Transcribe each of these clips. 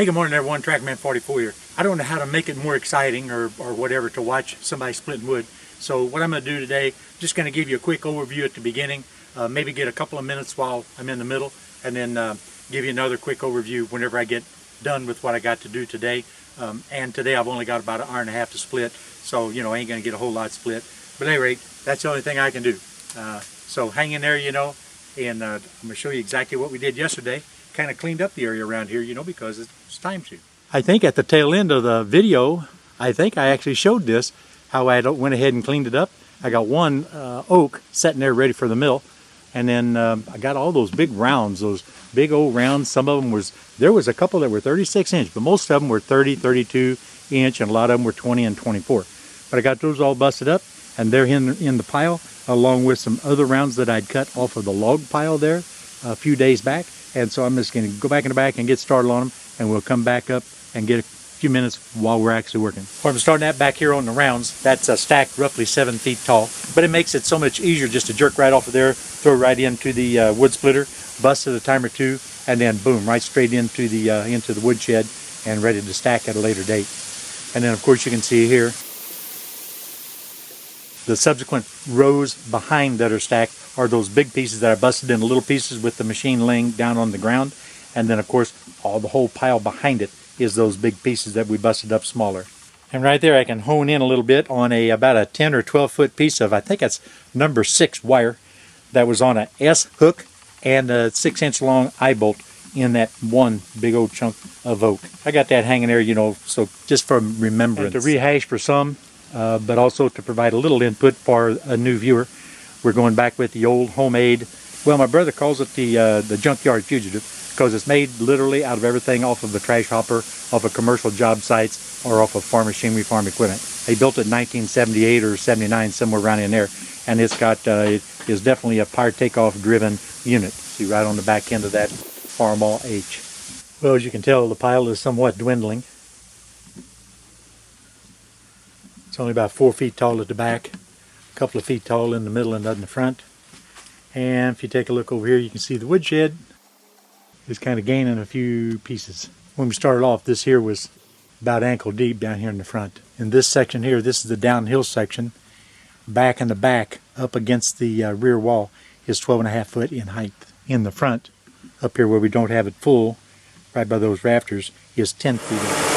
Hey, good morning everyone, Trackman44 here. I don't know how to make it more exciting or whatever to watch somebody splitting wood. So what I'm going to do today, I'm just going to give you a quick overview at the beginning, maybe get a couple of minutes while I'm in the middle, and then give you another quick overview whenever I get done with what I got to do today. And today I've only got about an hour and a half to split, so I ain't going to get a whole lot split. But at any rate, that's the only thing I can do. So hang in there, and I'm going to show you exactly what we did yesterday. Kind of cleaned up the area around here, because it's time to. I think at the tail end of the video, I think I actually showed this, how I went ahead and cleaned it up. I got one oak sitting there ready for the mill, and then I got all those big rounds, those big old rounds. Some of them there was a couple that were 36 inch, but most of them were 30, 32 inch, and a lot of them were 20 and 24. But I got those all busted up, and they're in the pile, along with some other rounds that I'd cut off of the log pile there a few days back. And so I'm just going to go back in the back and get started on them, and we'll come back up and get a few minutes while we're actually working. Where I'm starting at back here on the rounds, that's stacked roughly 7 feet tall, but it makes it so much easier just to jerk right off of there, throw it right into the wood splitter, bust it a time or two, and then boom, right straight into the wood shed and ready to stack at a later date. And then of course you can see here the subsequent rows behind that are stacked are those big pieces that I busted into little pieces with the machine laying down on the ground. And then of course the whole pile behind it is those big pieces that we busted up smaller. And right there I can hone in a little bit on about a 10 or 12 foot piece of, I think that's number 6 wire that was on a S hook and a 6-inch long eye bolt in that one big old chunk of oak. I got that hanging there, so just for remembrance. And to rehash for some, but also to provide a little input for a new viewer. We're going back with the old homemade, well, my brother calls it the Junkyard Fugitive, because it's made literally out of everything off of a trash hopper, off of commercial job sites, or off of farm machinery, farm equipment. They built it in 1978 or 79, somewhere around in there, and it's got, it is definitely a power takeoff driven unit. See right on the back end of that farmall H. Well, as you can tell, the pile is somewhat dwindling. It's only about 4 feet tall at the back, a couple of feet tall in the middle and in the front. And if you take a look over here, you can see the woodshed is kind of gaining a few pieces. When we started off, this here was about ankle deep down here in the front. In this section here, this is the downhill section. Back in the back, up against the rear wall, is 12.5 foot in height. In the front, up here where we don't have it full, right by those rafters, is 10 feet.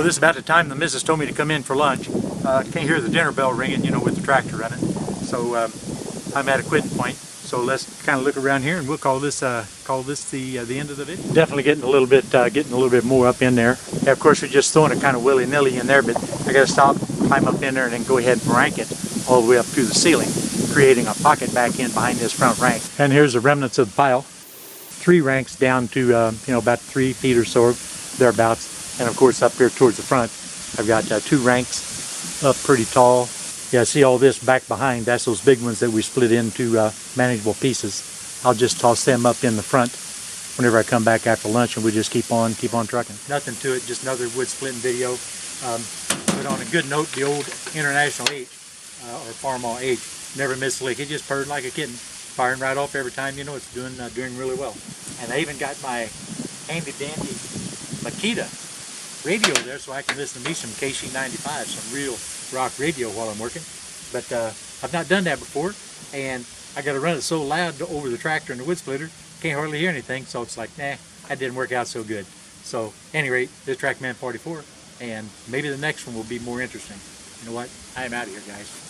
Well, this is about the time the missus told me to come in for lunch. Can't hear the dinner bell ringing, you know, with the tractor running. So I'm at a quitting point. So let's kind of look around here, and we'll call this the end of the video. Definitely getting a little bit more up in there. Yeah, of course, we're just throwing it kind of willy-nilly in there, but I got to stop, climb up in there, and then go ahead and rank it all the way up through the ceiling, creating a pocket back in behind this front rank. And here's the remnants of the pile. 3 ranks down to you know, about 3 feet or so, thereabouts. And of course, up here towards the front, I've got 2 ranks up pretty tall. Yeah, see all this back behind, that's those big ones that we split into manageable pieces. I'll just toss them up in the front whenever I come back after lunch, and we just keep on trucking. Nothing to it, just another wood splitting video. But on a good note, the old International H, or farmall H, never missed a lick. It just purred like a kitten, firing right off every time. You know, it's doing really well. And I even got my handy dandy Makita radio there, so I can listen to me some KC95, some real rock radio while I'm working. But I've not done that before, and I got to run it so loud over the tractor and the wood splitter, can't hardly hear anything. So it's like, nah, that didn't work out so good. So, at any rate, this Trackman 44, and maybe the next one will be more interesting. You know what? I am out of here, guys.